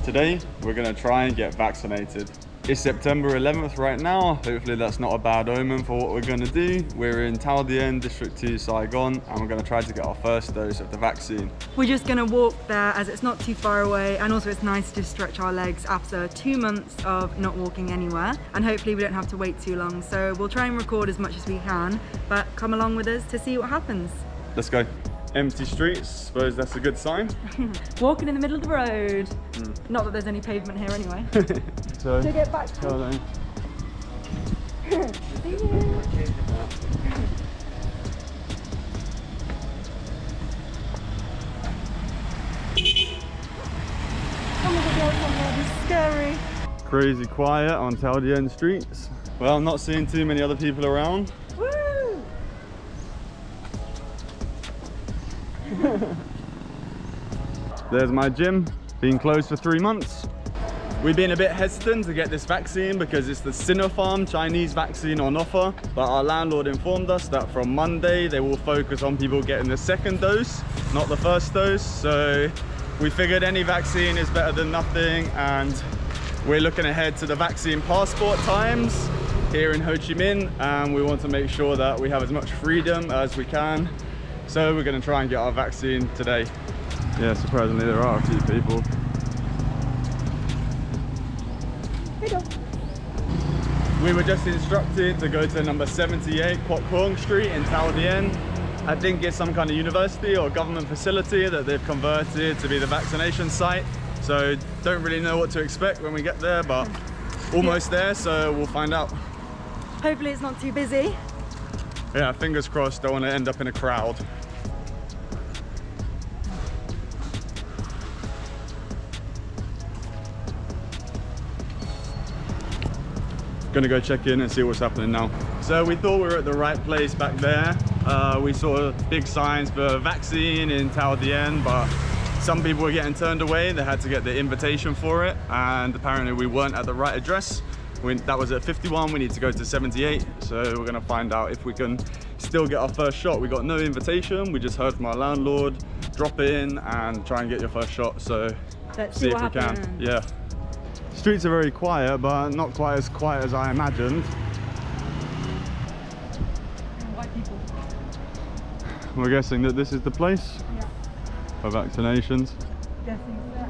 Today, we're gonna try and get vaccinated. It's September 11th right now. Hopefully that's not a bad omen for what we're gonna do. We're in Tao Dien, District 2, Saigon, and we're gonna try to get our first dose of the vaccine. We're just gonna walk there as it's not too far away, and also it's nice to stretch our legs after 2 months of not walking anywhere, and hopefully we don't have to wait too long. So we'll try and record as much as we can, but come along with us to see what happens. Let's go. Empty streets, suppose that's a good sign. Walking in the middle of the road. Not that there's any pavement here anyway. So, to get back to then. See you. Oh my god, this is scary. Crazy quiet on Tao Dien streets. Well, I'm not seeing too many other people around. Woo! There's my gym, been closed for 3 months. We've been a bit hesitant to get this vaccine because it's the Sinopharm Chinese vaccine on offer, but our landlord informed us that from Monday they will focus on people getting the second dose, not the first dose. So we figured any vaccine is better than nothing, and we're looking ahead to the vaccine passport times here in Ho Chi Minh, and we want to make sure that we have as much freedom as we can. So we're going to try and get our vaccine today. Yeah, surprisingly there are a few people. We were just instructed to go to number 78 Quoc Cuong Street in Tao Dien. I think it's some kind of university or government facility that they've converted to be the vaccination site. So don't really know what to expect when we get there, but almost there, so we'll find out. Hopefully it's not too busy. Yeah, fingers crossed, don't want to end up in a crowd. Gonna go check in and see what's happening now. So we thought we were at the right place back there. We saw big signs for vaccine in Tao Dien, but some people were getting turned away. They had to get the invitation for it, and apparently we weren't at the right address. That was at 51, we need to go to 78. So we're gonna find out if we can still get our first shot. We got no invitation, we just heard from our landlord, drop in and try and get your first shot. So Let's see see if what we can. happens. Yeah. Streets are very quiet, but not quite as quiet as I imagined. White people. We're guessing that this is the place Yeah. for vaccinations. Guessing so.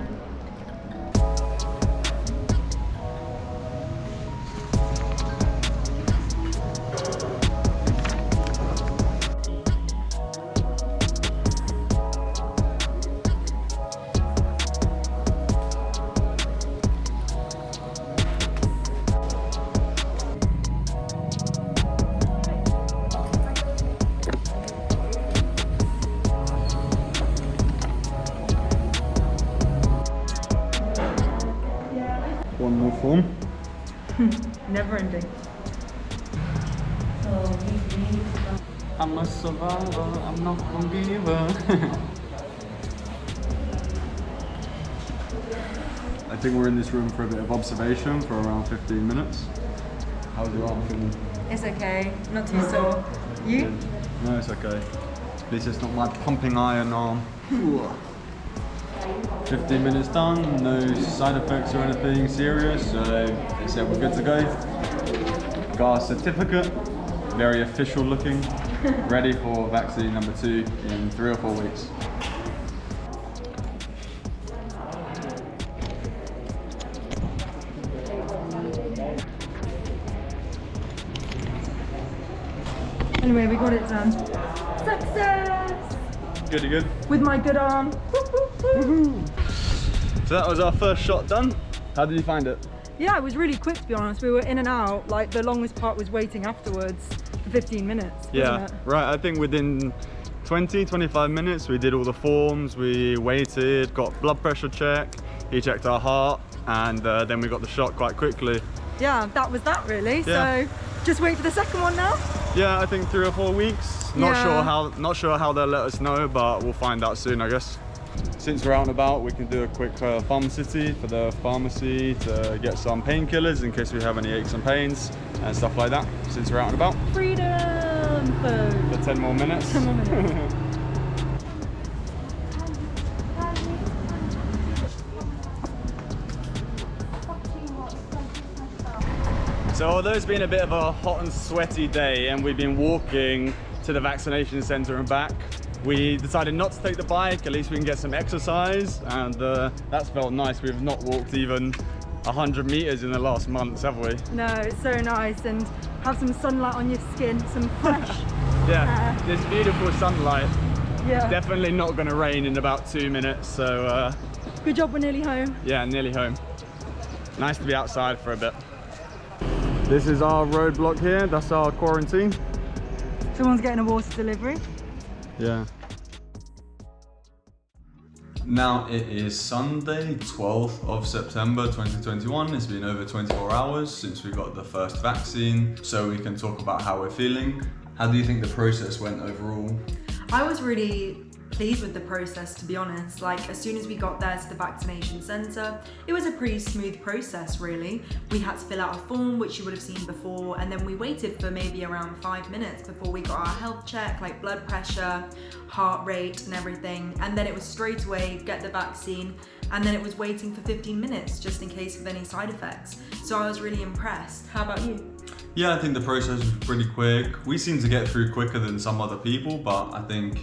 One more form. Never ending. I'm a survivor, I'm not gonna give up. I think we're in this room for a bit of observation for around 15 minutes. How's your arm feeling? It's okay, not too sore. You? No, it's okay. At least it's not my pumping iron arm. 15 minutes done, no side effects or anything serious, so they said we're good to go. Got our certificate, very official looking, ready for vaccine number 2 in 3 or 4 weeks. Anyway, we got it done. Success! Good, good. With my good arm. So that was our first shot done. How did you find it? Yeah, it was really quick to be honest. We were in and out. Like the longest part was waiting afterwards for 15 minutes. Yeah, wasn't it? right. I think within 20-25 minutes we did all the forms, we waited, got blood pressure check, he checked our heart, and then we got the shot quite quickly. Yeah, that was that really. Yeah. So just wait for the second one now. Yeah, I think 3 or 4 weeks. Not Yeah. sure how they'll let us know, but we'll find out soon, I guess. Since we're out and about, we can do a quick pharmacy for the pharmacy to get some painkillers in case we have any aches and pains and stuff like that. Since we're out and about. Freedom food. For 10 more minutes. 10 more minutes. So although it's been a bit of a hot and sweaty day and we've been walking to the vaccination center and back, we decided not to take the bike. At least we can get some exercise, and that's felt nice. We've not walked even 100 meters in the last months, have we? No, it's so nice, and have some sunlight on your skin, some fresh yeah, this beautiful sunlight. Yeah. Definitely not going to rain in about 2 minutes, so good job, we're nearly home. Yeah, nearly home. Nice to be outside for a bit. This is our roadblock here, that's our quarantine. Someone's getting a water delivery. Yeah. Now it is Sunday, 12th of September 2021. It's been over 24 hours since we got the first vaccine, so we can talk about how we're feeling. How do you think the process went overall? I was really pleased with the process, to be honest. Like, as soon as we got there to the vaccination centre, it was a pretty smooth process, really. We had to fill out a form, which you would have seen before, and then we waited for maybe around 5 minutes before we got our health check, like blood pressure, heart rate and everything. And then it was straight away, get the vaccine, and then it was waiting for 15 minutes just in case of any side effects. So I was really impressed. How about you? Yeah, I think the process was pretty quick. We seem to get through quicker than some other people, but I think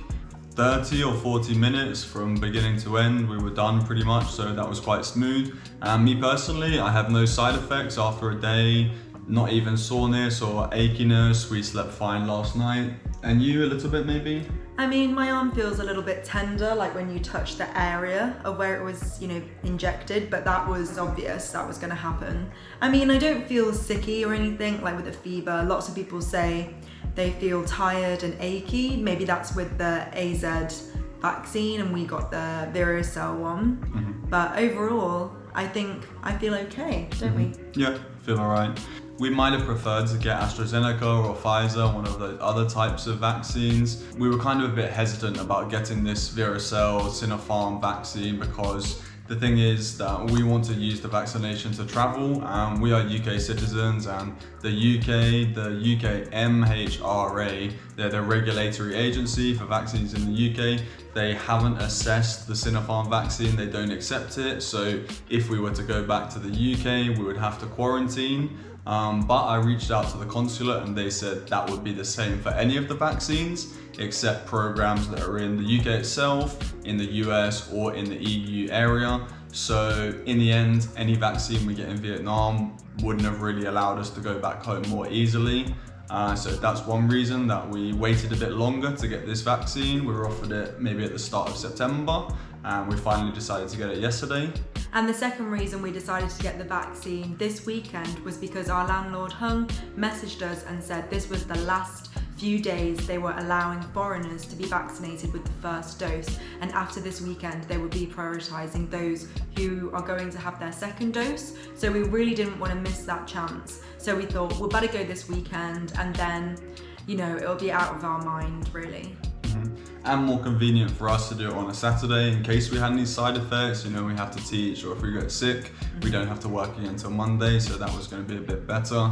30 or 40 minutes from beginning to end, we were done pretty much, so that was quite smooth. And me personally, I have no side effects after a day, not even soreness or achiness. We slept fine last night. And you, a little bit maybe? I mean, my arm feels a little bit tender, like when you touch the area of where it was, injected, but that was obvious that was gonna happen. I mean, I don't feel sicky or anything, like with a fever. Lots of people say they feel tired and achy. Maybe that's with the AZ vaccine, and we got the Vero Cell one. Mm-hmm. But overall, I think I feel okay, don't we? Yeah, feel all right. We might have preferred to get AstraZeneca or Pfizer, one of those other types of vaccines. We were kind of a bit hesitant about getting this Vero Cell Sinopharm vaccine because the thing is that we want to use the vaccination to travel, and we are UK citizens, and the UK MHRA, they're the regulatory agency for vaccines in the UK. They haven't assessed the Sinopharm vaccine, they don't accept it. So if we were to go back to the UK, we would have to quarantine. But I reached out to the consulate and they said that would be the same for any of the vaccines except programs that are in the UK itself, in the US or in the EU area. So in the end, any vaccine we get in Vietnam wouldn't have really allowed us to go back home more easily. So that's one reason that we waited a bit longer to get this vaccine. We were offered it maybe at the start of September, and we finally decided to get it yesterday. And the second reason we decided to get the vaccine this weekend was because our landlord Hung messaged us and said this was the last few days they were allowing foreigners to be vaccinated with the first dose, and after this weekend they would be prioritising those who are going to have their second dose. So we really didn't want to miss that chance, so we thought we'll better go this weekend, and then it'll be out of our mind really. And more convenient for us to do it on a Saturday in case we had any side effects, we have to teach, or if we get sick, we don't have to work again until Monday, so that was going to be a bit better.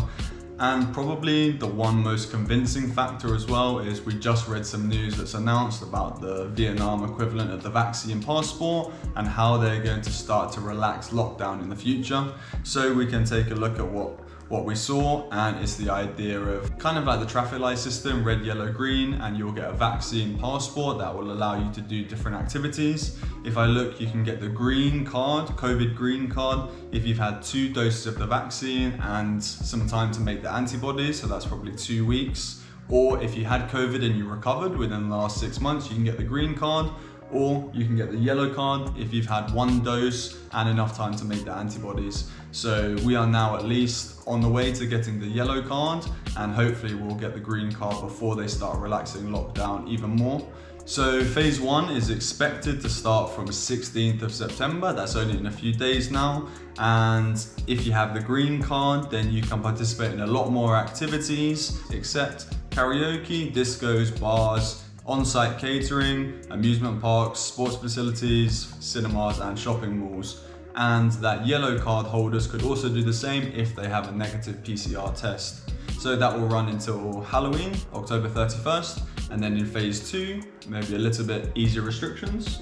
And probably the one most convincing factor as well is we just read some news that's announced about the Vietnam equivalent of the vaccine passport and how they're going to start to relax lockdown in the future. So we can take a look at what we saw, and it's the idea of kind of like the traffic light system, red, yellow, green, and you'll get a vaccine passport that will allow you to do different activities. If I look, you can get the green card, COVID green card, if you've had 2 doses of the vaccine and some time to make the antibodies, so that's probably 2 weeks. Or if you had COVID and you recovered within the last 6 months, you can get the green card. Or you can get the yellow card if you've had 1 dose and enough time to make the antibodies. So we are now at least on the way to getting the yellow card, and hopefully we'll get the green card before they start relaxing lockdown even more. So phase 1 is expected to start from 16th of September. That's only in a few days now. And if you have the green card, then you can participate in a lot more activities, except karaoke, discos, bars, on-site catering, amusement parks, sports facilities, cinemas and shopping malls. And that yellow card holders could also do the same if they have a negative PCR test. So that will run until Halloween, October 31st, and then in phase 2, maybe a little bit easier restrictions.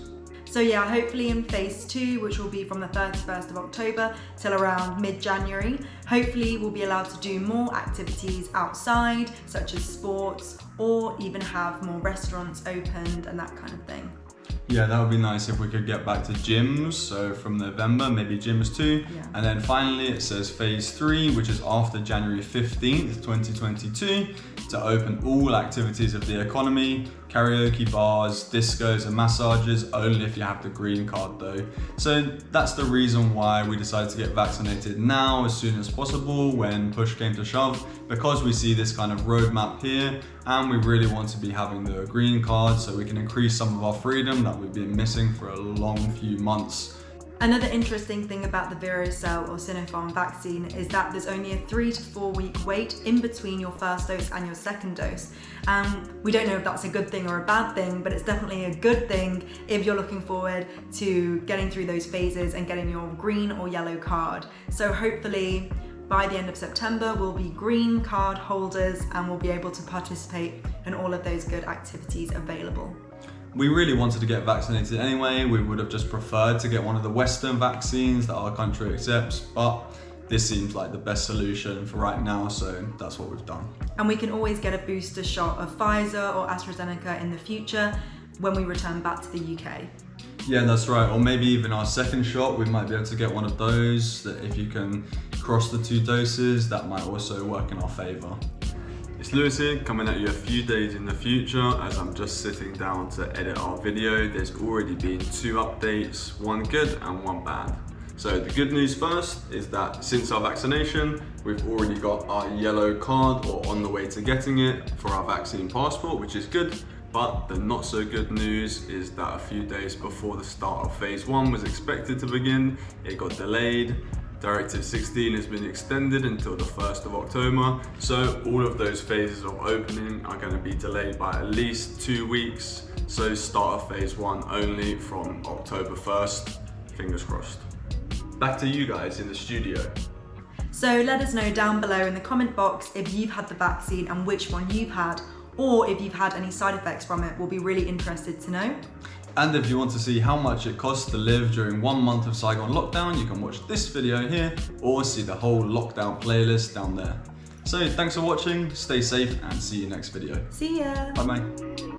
So yeah, hopefully in phase 2, which will be from the 31st of October till around mid-January, hopefully we'll be allowed to do more activities outside, such as sports, or even have more restaurants opened and that kind of thing. Yeah, that would be nice if we could get back to gyms. So from November, maybe gyms too. Yeah. And then finally it says phase 3, which is after January 15th, 2022, to open all activities of the economy, karaoke bars, discos and massages, only if you have the green card though. So that's the reason why we decided to get vaccinated now as soon as possible when push came to shove, because we see this kind of roadmap here and we really want to be having the green card so we can increase some of our freedom that we've been missing for a long few months. Another interesting thing about the Vero Cell or Sinopharm vaccine is that there's only a 3 to 4 week wait in between your first dose and your second dose. We don't know if that's a good thing or a bad thing, but it's definitely a good thing if you're looking forward to getting through those phases and getting your green or yellow card. So hopefully by the end of September, we'll be green card holders and we'll be able to participate in all of those good activities available. We really wanted to get vaccinated anyway. We would have just preferred to get one of the Western vaccines that our country accepts, but this seems like the best solution for right now, so that's what we've done. And we can always get a booster shot of Pfizer or AstraZeneca in the future when we return back to the UK. Yeah, that's right. Or maybe even our second shot, we might be able to get one of those, that if you can cross the 2 doses, that might also work in our favor. It's Lewis here, coming at you a few days in the future as I'm just sitting down to edit our video. There's already been 2 updates, one good and one bad. So the good news first is that since our vaccination, we've already got our yellow card or on the way to getting it for our vaccine passport, which is good. But the not so good news is that a few days before the start of phase 1 was expected to begin, it got delayed. Directive 16 has been extended until the 1st of October, so all of those phases of opening are going to be delayed by at least 2 weeks, so start of phase 1 only from October 1st, fingers crossed. Back to you guys in the studio. So let us know down below in the comment box if you've had the vaccine and which one you've had, or if you've had any side effects from it. We'll be really interested to know. And if you want to see how much it costs to live during 1 month of Saigon lockdown, you can watch this video here or see the whole lockdown playlist down there. So thanks for watching, stay safe and see you next video. See ya! Bye bye.